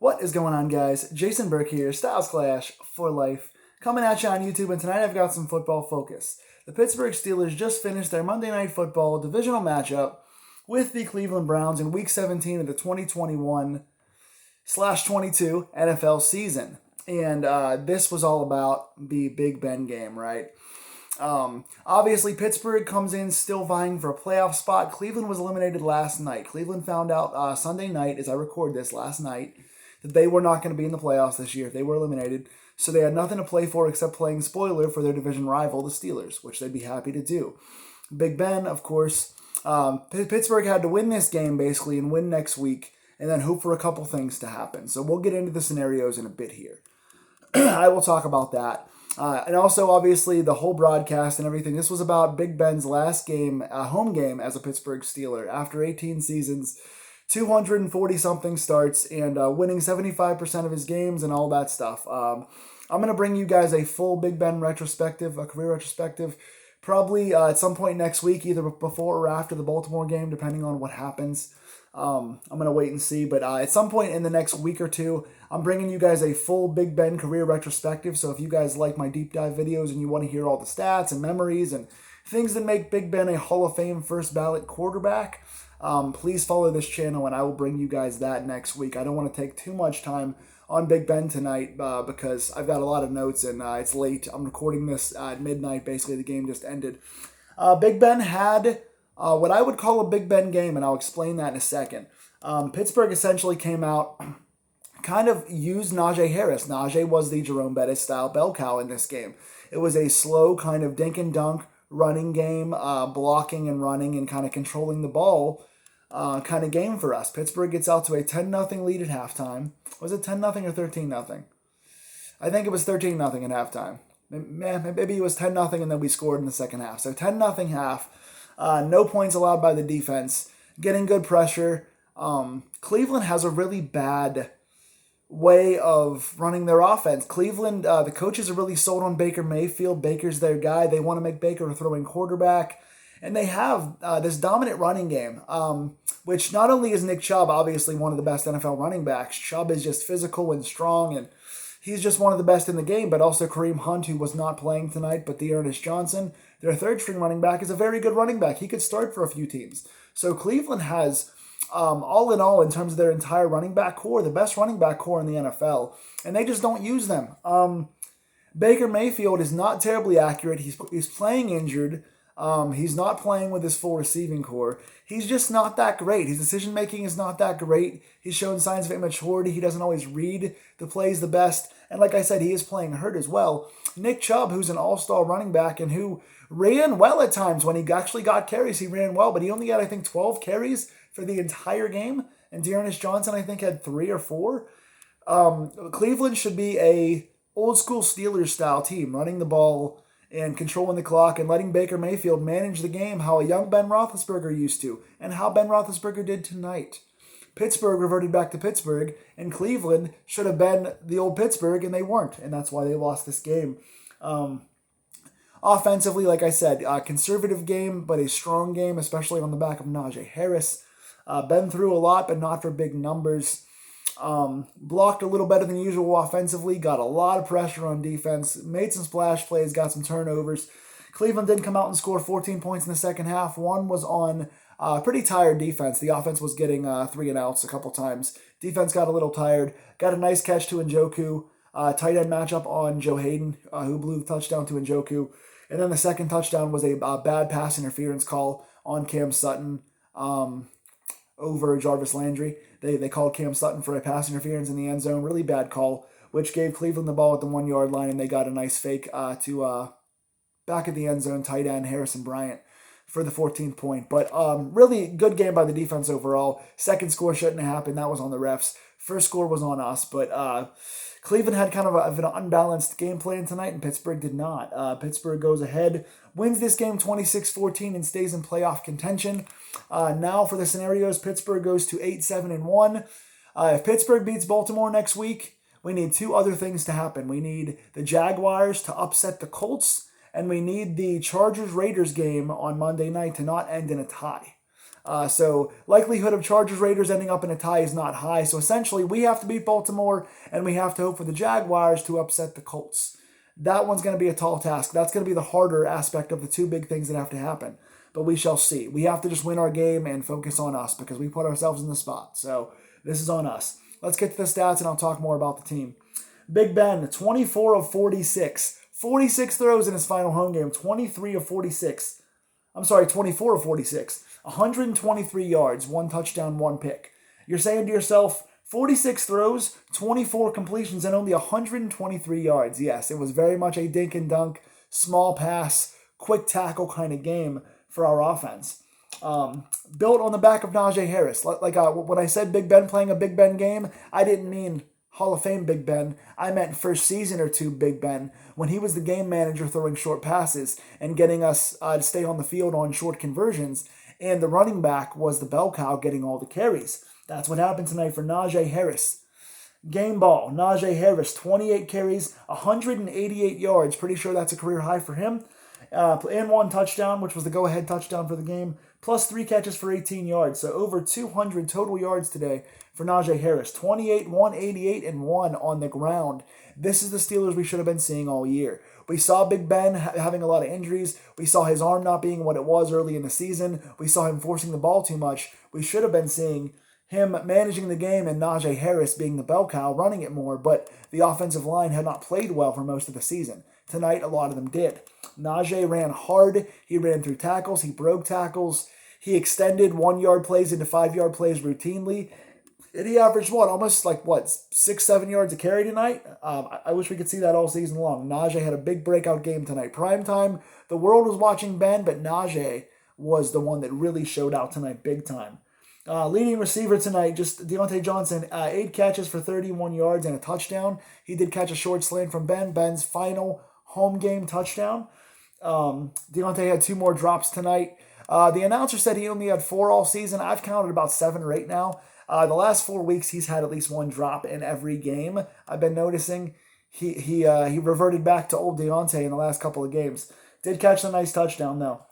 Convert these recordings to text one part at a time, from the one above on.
What is going on, guys? Jason Burke here, Styles Clash for Life, coming at you on YouTube, and tonight I've got some football focus. The Pittsburgh Steelers just finished their Monday Night Football divisional matchup with the Cleveland Browns in Week 17 of the 2021/22 NFL season. And this was all about the Big Ben game, right? Obviously, Pittsburgh comes in still vying for a playoff spot. Cleveland was eliminated last night. Cleveland found out Sunday night, as I record this last night, that they were not going to be in the playoffs this year. They were eliminated. So they had nothing to play for except playing spoiler for their division rival, the Steelers, which they'd be happy to do. Big Ben, of course, Pittsburgh had to win this game basically and win next week and then hope for a couple things to happen. So we'll get into the scenarios in a bit here. I will talk about that. And also, obviously, the whole broadcast and everything. This was about Big Ben's last game, home game as a Pittsburgh Steeler. After 18 seasons, 240-something starts, and winning 75% of his games and all that stuff. I'm going to bring you guys a full Big Ben retrospective, a career retrospective, probably at some point next week, either before or after the Baltimore game, depending on what happens. I'm going to wait and see, but at some point in the next week or two, I'm bringing you guys a full Big Ben career retrospective. So if you guys like my deep dive videos and you want to hear all the stats and memories and things that make Big Ben a Hall of Fame first ballot quarterback, please follow this channel and I will bring you guys that next week. I don't want to take too much time on Big Ben tonight because I've got a lot of notes and it's late. I'm recording this at midnight. Basically, the game just ended. Big Ben had what I would call a Big Ben game, and I'll explain that in a second. Pittsburgh essentially came out, kind of used Najee Harris. Najee was the Jerome Bettis style bell cow in this game. It was a slow kind of dink and dunk running game, blocking and running and kind of controlling the ball kind of game for us. Pittsburgh gets out to a 10-0 lead at halftime. Was it 10-0 or 13-0? I think it was 13-0 at halftime. Maybe it was 10-0 and then we scored in the second half. So 10-0 half. No points allowed by the defense. Getting good pressure. Cleveland has a really bad way of running their offense. Cleveland, the coaches are really sold on Baker Mayfield. Baker's their guy. They want to make Baker a throwing quarterback. And they have this dominant running game, which not only is Nick Chubb obviously one of the best NFL running backs. Chubb is just physical and strong, and he's just one of the best in the game, but also Kareem Hunt, who was not playing tonight, but Dearness Johnson, their third-string running back, is a very good running back. He could start for a few teams. So Cleveland has, all in all, in terms of their entire running back core, the best running back core in the NFL, and they just don't use them. Baker Mayfield is not terribly accurate. He's playing injured. He's not playing with his full receiving core. He's just not that great. His decision-making is not that great. He's shown signs of immaturity. He doesn't always read the plays the best. And like I said, he is playing hurt as well. Nick Chubb, who's an all-star running back and who ran well at times when he actually got carries, he ran well, but he only had, I think, 12 carries for the entire game. And Dearness Johnson, I think, had 3 or 4. Cleveland should be a old-school Steelers-style team, running the ball and controlling the clock and letting Baker Mayfield manage the game how a young Ben Roethlisberger used to and how Ben Roethlisberger did tonight. Pittsburgh reverted back to Pittsburgh, and Cleveland should have been the old Pittsburgh, and they weren't, and that's why they lost this game. Offensively, like I said, conservative game, but a strong game, especially on the back of Najee Harris. Ben threw a lot, but not for big numbers. Blocked a little better than usual offensively, got a lot of pressure on defense, made some splash plays, got some turnovers. Cleveland did come out and score 14 points in the second half. One was on pretty tired defense. The offense was getting 3-and-outs a couple times. Defense got a little tired. Got a nice catch to Njoku. Tight end matchup on Joe Hayden, who blew the touchdown to Njoku. And then the second touchdown was a bad pass interference call on Cam Sutton over Jarvis Landry. They called Cam Sutton for a pass interference in the end zone. Really bad call, which gave Cleveland the ball at the 1-yard line, and they got a nice fake to back at the end zone, tight end Harrison Bryant for the 14th point. But really good game by the defense overall. Second score shouldn't have happened. That was on the refs. First score was on us. But Cleveland had kind of an unbalanced game plan tonight, and Pittsburgh did not. Pittsburgh goes ahead, wins this game 26-14, and stays in playoff contention. Now for the scenarios, Pittsburgh goes to 8-7-1. If Pittsburgh beats Baltimore next week, we need 2 other things to happen. We need the Jaguars to upset the Colts, and we need the Chargers-Raiders game on Monday night to not end in a tie. So likelihood of Chargers Raiders ending up in a tie is not high. So essentially, we have to beat Baltimore, and we have to hope for the Jaguars to upset the Colts. That one's going to be a tall task. That's going to be the harder aspect of the two big things that have to happen. But we shall see. We have to just win our game and focus on us because we put ourselves in the spot. So this is on us. Let's get to the stats, and I'll talk more about the team. Big Ben, 24 of 46. 46 throws in his final home game. 23 of 46. I'm sorry, 24 of 46. 123 yards, 1 touchdown, 1 pick. You're saying to yourself, 46 throws, 24 completions, and only 123 yards. Yes, it was very much a dink and dunk, small pass, quick tackle kind of game for our offense. Built on the back of Najee Harris. When I said Big Ben playing a Big Ben game, I didn't mean Hall of Fame Big Ben. I meant first season or two Big Ben, when he was the game manager throwing short passes and getting us to stay on the field on short conversions, and the running back was the bell cow getting all the carries. That's what happened tonight for Najee Harris. Game ball, Najee Harris, 28 carries, 188 yards. Pretty sure that's a career high for him. And 1 touchdown, which was the go-ahead touchdown for the game, plus 3 catches for 18 yards. So over 200 total yards today for Najee Harris. 28, 188, and 1 on the ground. This is the Steelers we should have been seeing all year. We saw Big Ben having a lot of injuries. We saw his arm not being what it was early in the season. We saw him forcing the ball too much. We should have been seeing him managing the game and Najee Harris being the bell cow, running it more, but the offensive line had not played well for most of the season. Tonight, a lot of them did. Najee ran hard. He ran through tackles. He broke tackles. He extended 1-yard plays into 5-yard plays routinely. And he averaged almost 6-7 yards a carry tonight? I wish we could see that all season long. Najee had a big breakout game tonight. Prime time, the world was watching Ben, but Najee was the one that really showed out tonight big time. Leading receiver tonight, just Deontay Johnson, 8 catches for 31 yards and a touchdown. He did catch a short slant from Ben's final home game touchdown. Deontay had 2 more drops tonight. The announcer said he only had 4 all season. I've counted about 7 or 8 now. The last 4 weeks, he's had at least 1 drop in every game. I've been noticing he reverted back to old Deontay in the last couple of games. Did catch a nice touchdown though.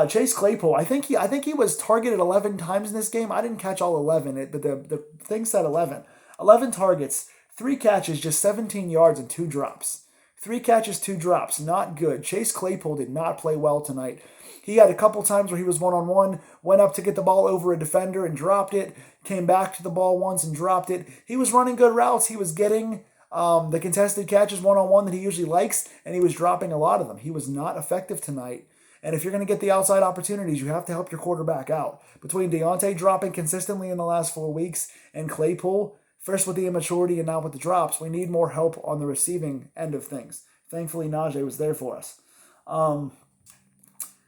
Chase Claypool, I think he was targeted 11 times in this game. I didn't catch all 11, but the thing said 11. 11 targets, 3 catches, just 17 yards and 2 drops. 3 catches, 2 drops, not good. Chase Claypool did not play well tonight. He had a couple times where he was one-on-one, went up to get the ball over a defender and dropped it, came back to the ball once and dropped it. He was running good routes. He was getting the contested catches one-on-one that he usually likes, and he was dropping a lot of them. He was not effective tonight. And if you're going to get the outside opportunities, you have to help your quarterback out. Between Deontay dropping consistently in the last 4 weeks and Claypool, first with the immaturity and now with the drops, we need more help on the receiving end of things. Thankfully, Najee was there for us.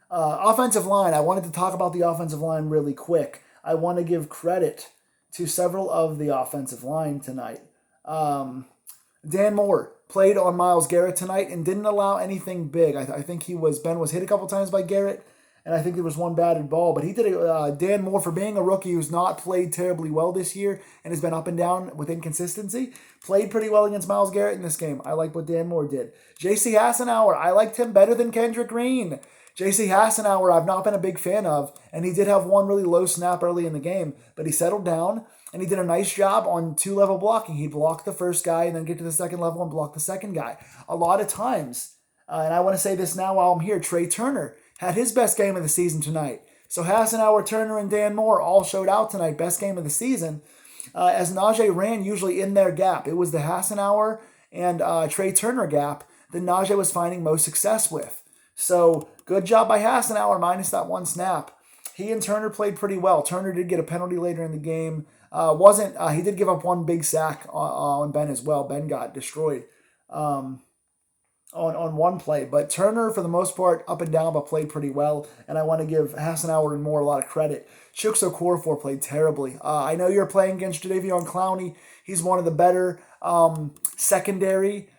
Offensive line, I wanted to talk about the offensive line really quick. I want to give credit to several of the offensive line tonight. Dan Moore played on Myles Garrett tonight and didn't allow anything big. I think Ben was hit a couple times by Garrett, and I think there was 1 batted ball. But he did Dan Moore, for being a rookie who's not played terribly well this year and has been up and down with inconsistency, played pretty well against Myles Garrett in this game. I like what Dan Moore did. J.C. Hassenauer, I liked him better than Kendrick Green. J.C. Hassenauer, I've not been a big fan of, and he did have 1 really low snap early in the game, but he settled down, and he did a nice job on 2-level blocking. He blocked the first guy and then get to the second level and block the second guy. A lot of times, and I want to say this now while I'm here, Trey Turner had his best game of the season tonight. So Hassenauer, Turner, and Dan Moore all showed out tonight, best game of the season, as Najee ran usually in their gap. It was the Hassenauer and Trey Turner gap that Najee was finding most success with. So good job by Hassenauer minus that 1 snap. He and Turner played pretty well. Turner did get a penalty later in the game. He did give up 1 big sack on Ben as well. Ben got destroyed on 1 play. But Turner, for the most part, up and down, but played pretty well. And I want to give Hassenauer and Moore a lot of credit. Chuks Okorafor played terribly. I know you're playing against Jadeveon Clowney. He's one of the better secondary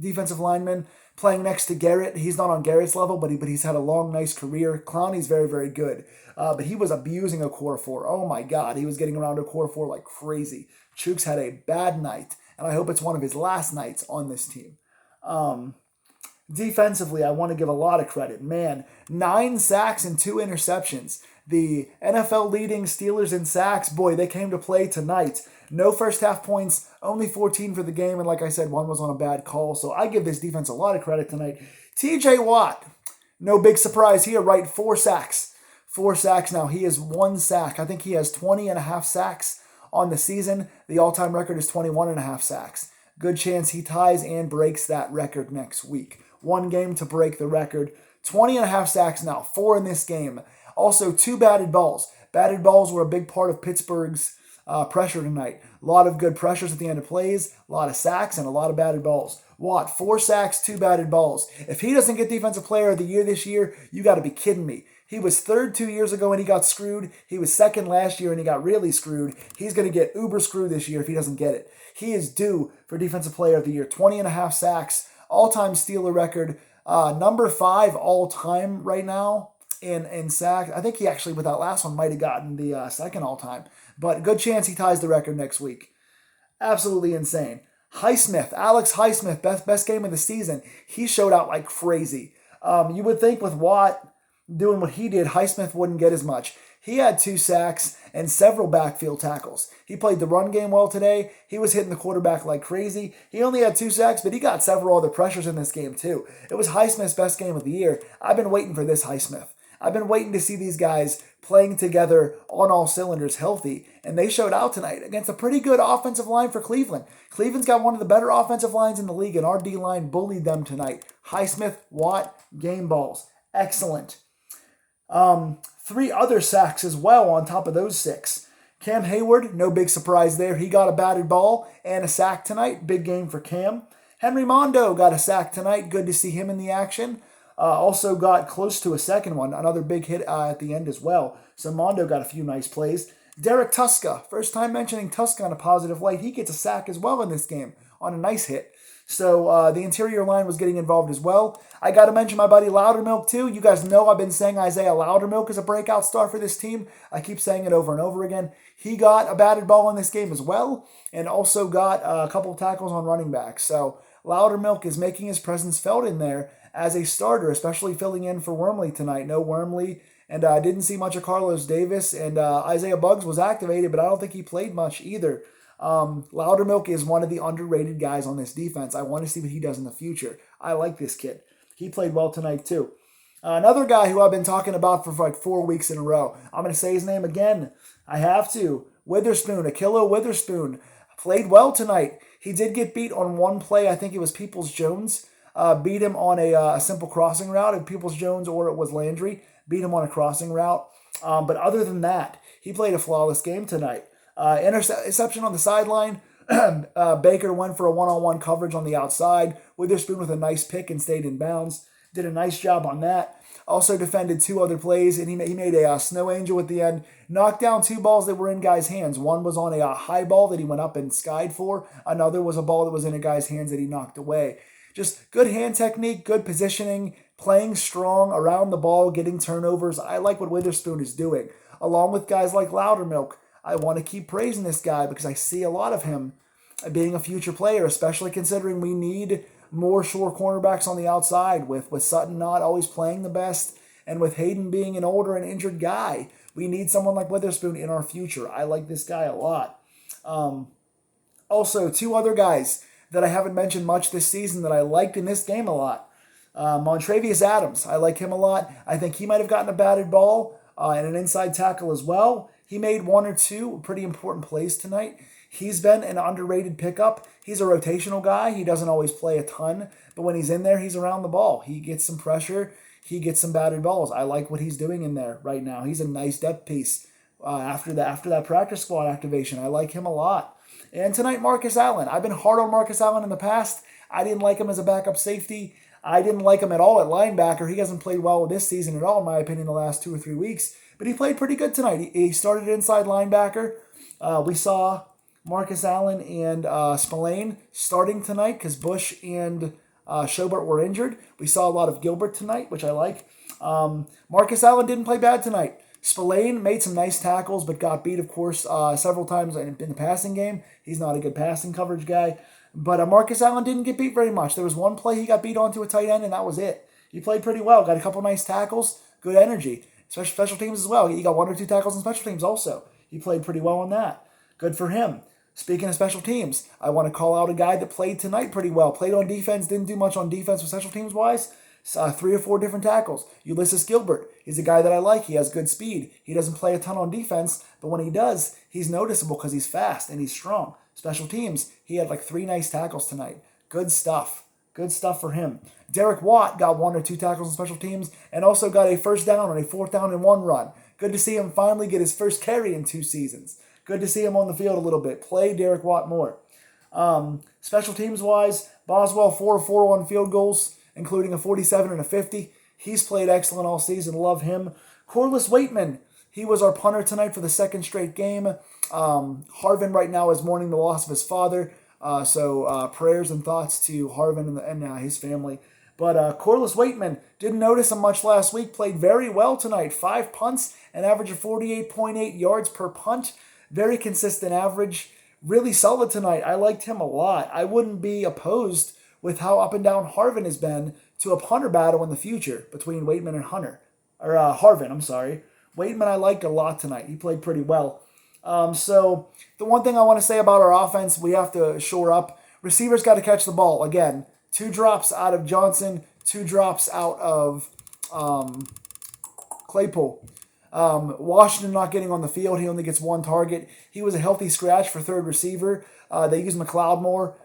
defensive linemen. Playing next to Garrett. He's not on Garrett's level, but he's had a long, nice career. Clowney's very, very good. But he was abusing Okorafor. Oh my God, he was getting around Okorafor like crazy. Chuks had a bad night, and I hope it's one of his last nights on this team. Defensively, I want to give a lot of credit. Man, 9 sacks and 2 interceptions. The NFL leading Steelers in sacks, boy, they came to play tonight. No first half points, only 14 for the game, and like I said, one was on a bad call. So I give this defense a lot of credit tonight. TJ Watt, no big surprise here, right? 4 sacks. 4 sacks now. He has 1 sack. I think he has 20 and a half sacks on the season. The all-time record is 21 and a half sacks. Good chance he ties and breaks that record next week. 1 game to break the record. 20 and a half sacks now, 4 in this game. Also, 2 batted balls. Batted balls were a big part of Pittsburgh's pressure tonight. A lot of good pressures at the end of plays, a lot of sacks, and a lot of batted balls. Watt, 4 sacks, 2 batted balls. If he doesn't get Defensive Player of the Year this year, you got to be kidding me. He was 3rd 2 years ago and he got screwed. He was 2nd last year and he got really screwed. He's going to get uber screwed this year if he doesn't get it. He is due for Defensive Player of the Year. 20 and a half sacks, all-time Steeler record. Number 5 all-time right now in sacks. I think he actually, with that last one, might have gotten the second all-time. But good chance he ties the record next week. Absolutely insane. Highsmith, Alex Highsmith, best game of the season. He showed out like crazy. You would think with Watt doing what he did, Highsmith wouldn't get as much. He had 2 sacks and several backfield tackles. He played the run game well today. He was hitting the quarterback like crazy. He only had 2 sacks, but he got several other pressures in this game too. It was Highsmith's best game of the year. I've been waiting for this Highsmith. I've been waiting to see these guys playing together on all cylinders healthy, and they showed out tonight against a pretty good offensive line for Cleveland. Cleveland's got one of the better offensive lines in the league, and our D-line bullied them tonight. Highsmith, Watt, game balls. Excellent. 3 other sacks as well on top of those 6. Cam Hayward, no big surprise there. He got a batted ball and a sack tonight. Big game for Cam. Henry Mondo got a sack tonight. Good to see him in the action. Also got close to a second one. Another big hit at the end as well. So Mondo got a few nice plays. Derek Tuska, first time mentioning Tuska on a positive light. He gets a sack as well in this game on a nice hit. So the interior line was getting involved as well. I got to mention my buddy Loudermilk too. You guys know I've been saying Isaiah Loudermilk is a breakout star for this team. I keep saying it over and over again. He got a batted ball in this game as well, and also got a couple of tackles on running backs. So Loudermilk is making his presence felt in there as a starter, especially filling in for Wormley tonight. No Wormley, and I didn't see much of Carlos Davis, and Isaiah Buggs was activated, but I don't think he played much either. Loudermilk is one of the underrated guys on this defense. I want to see what he does in the future. I like this kid. He played well tonight too. Another guy who I've been talking about for like 4 weeks in a row. I'm going to say his name again. I have to. Witherspoon, Akilo Witherspoon, played well tonight. He did get beat on one play. I think it was Peoples-Jones. Beat him on a simple crossing route. If Peoples-Jones or it was Landry. Beat him on a crossing route. But other than that, he played a flawless game tonight. Interception on the sideline. Baker went for a one-on-one coverage on the outside. Witherspoon with a nice pick and stayed in bounds. Did a nice job on that. Also defended 2 other plays, and he made a snow angel at the end. Knocked down 2 balls that were in guys' hands. One was on a high ball that he went up and skied for. Another was a ball that was in a guy's hands that he knocked away. Just good hand technique, good positioning, playing strong around the ball, getting turnovers. I like what Witherspoon is doing. Along with guys like Loudermilk, I want to keep praising this guy because I see a lot of him being a future player, especially considering we need more sure cornerbacks on the outside with Sutton not always playing the best and with Hayden being an older and injured guy. We need someone like Witherspoon in our future. I like this guy a lot. Also, 2 other guys that I haven't mentioned much this season that I liked in this game a lot. Montravius Adams, I like him a lot. I think he might have gotten a batted ball and an inside tackle as well. He made 1 or 2 pretty important plays tonight. He's been an underrated pickup. He's a rotational guy. He doesn't always play a ton, but when he's in there, he's around the ball. He gets some pressure. He gets some batted balls. I like what he's doing in there right now. He's a nice depth piece after that practice squad activation. I like him a lot. And tonight, Marcus Allen. I've been hard on Marcus Allen in the past. I didn't like him as a backup safety. I didn't like him at all at linebacker. He hasn't played well this season at all, in my opinion, the last 2 or 3 weeks. But he played pretty good tonight. He started inside linebacker. We saw Marcus Allen and Spillane starting tonight because Bush and Schobert were injured. We saw a lot of Gilbert tonight, which I like. Marcus Allen didn't play bad tonight. Spillane made some nice tackles, but got beat, of course, several times in the passing game. He's not a good passing coverage guy. But Marcus Allen didn't get beat very much. There was one play he got beat onto a tight end, and that was it. He played pretty well. Got a couple nice tackles, good energy. Special teams as well. He got 1 or 2 tackles in special teams also. He played pretty well on that. Good for him. Speaking of special teams, I want to call out a guy that played tonight pretty well. Played on defense, didn't do much on defense with special teams wise. 3 or 4 different tackles. Ulysses Gilbert. He's a guy that I like. He has good speed. He doesn't play a ton on defense, but when he does, he's noticeable because he's fast and he's strong. Special teams, he had like 3 nice tackles tonight. Good stuff. Good stuff for him. Derek Watt got 1 or 2 tackles on special teams and also got a first down on a 4th down and 1 run. Good to see him finally get his first carry in 2 seasons. Good to see him on the field a little bit. Play Derek Watt more. Special teams wise, Boswell 4 of 4 on field goals, including a 47 and a 50. He's played excellent all season. Love him. Corliss Waitman, he was our punter tonight for the 2nd straight game. Harvin right now is mourning the loss of his father. So prayers and thoughts to Harvin and his family. But Corliss Waitman, didn't notice him much last week. Played very well tonight. 5 punts, an average of 48.8 yards per punt. Very consistent average. Really solid tonight. I liked him a lot. I wouldn't be opposed with how up and down Harvin has been to a punter battle in the future between Waitman and Harvin, I'm sorry. Waitman I liked a lot tonight. He played pretty well. So the one thing I want to say about our offense, we have to shore up. Receivers got to catch the ball. Again, 2 drops out of Johnson, 2 drops out of Claypool. Washington not getting on the field. He only gets 1 target. He was a healthy scratch for 3rd receiver. They use McLeod more.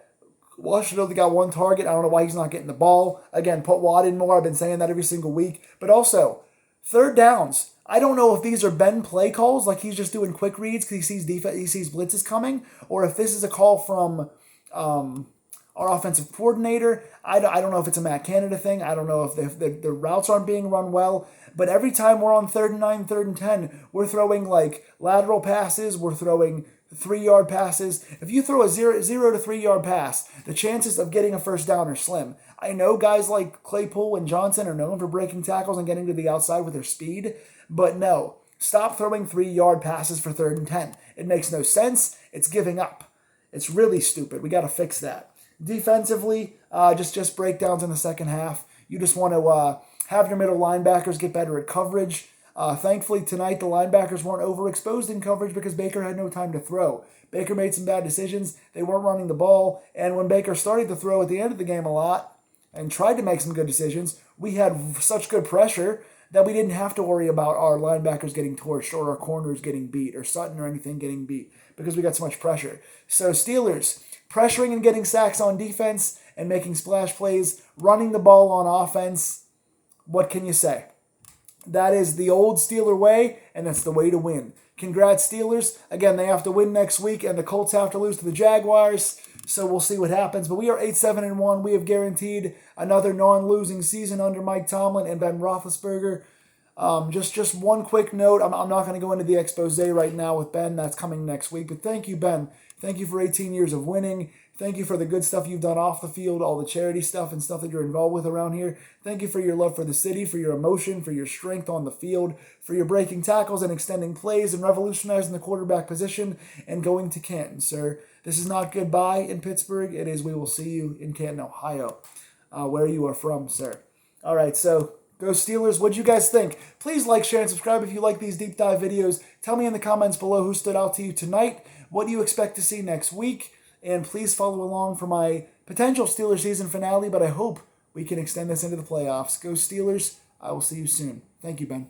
Washington only got 1 target. I don't know why he's not getting the ball. Again, put Watt in more. I've been saying that every single week. But also, 3rd downs. I don't know if these are Ben play calls, like he's just doing quick reads because he sees blitzes coming, or if this is a call from our offensive coordinator. I don't know if it's a Matt Canada thing. I don't know if the routes aren't being run well. But every time we're on 3rd and 9, 3rd and 10, we're throwing like lateral passes. We're throwing 3-yard passes. If you throw a 0 to 3-yard pass, the chances of getting a first down are slim. I know guys like Claypool and Johnson are known for breaking tackles and getting to the outside with their speed, but no. Stop throwing 3-yard passes for 3rd and 10. It makes no sense. It's giving up. It's really stupid. We got to fix that. Defensively, just breakdowns in the second half. You just want to have your middle linebackers get better at coverage. Thankfully, tonight the linebackers weren't overexposed in coverage because Baker had no time to throw. Baker made some bad decisions. They weren't running the ball. And when Baker started to throw at the end of the game a lot and tried to make some good decisions, we had such good pressure that we didn't have to worry about our linebackers getting torched or our corners getting beat or Sutton or anything getting beat because we got so much pressure. So Steelers, pressuring and getting sacks on defense and making splash plays, running the ball on offense. What can you say? That is the old Steeler way, and that's the way to win. Congrats, Steelers. Again, they have to win next week, and the Colts have to lose to the Jaguars, so we'll see what happens. But we are 8-7-1. We have guaranteed another non-losing season under Mike Tomlin and Ben Roethlisberger. Just one quick note. I'm not going to go into the expose right now with Ben. That's coming next week. But thank you, Ben. Thank you for 18 years of winning. Thank you for the good stuff you've done off the field, all the charity stuff and stuff that you're involved with around here. Thank you for your love for the city, for your emotion, for your strength on the field, for your breaking tackles and extending plays and revolutionizing the quarterback position and going to Canton, sir. This is not goodbye in Pittsburgh. It is we will see you in Canton, Ohio, where you are from, sir. All right, so go Steelers. What'd you guys think? Please like, share, and subscribe if you like these deep dive videos. Tell me in the comments below who stood out to you tonight. What do you expect to see next week? And please follow along for my potential Steelers season finale, but I hope we can extend this into the playoffs. Go Steelers. I will see you soon. Thank you, Ben.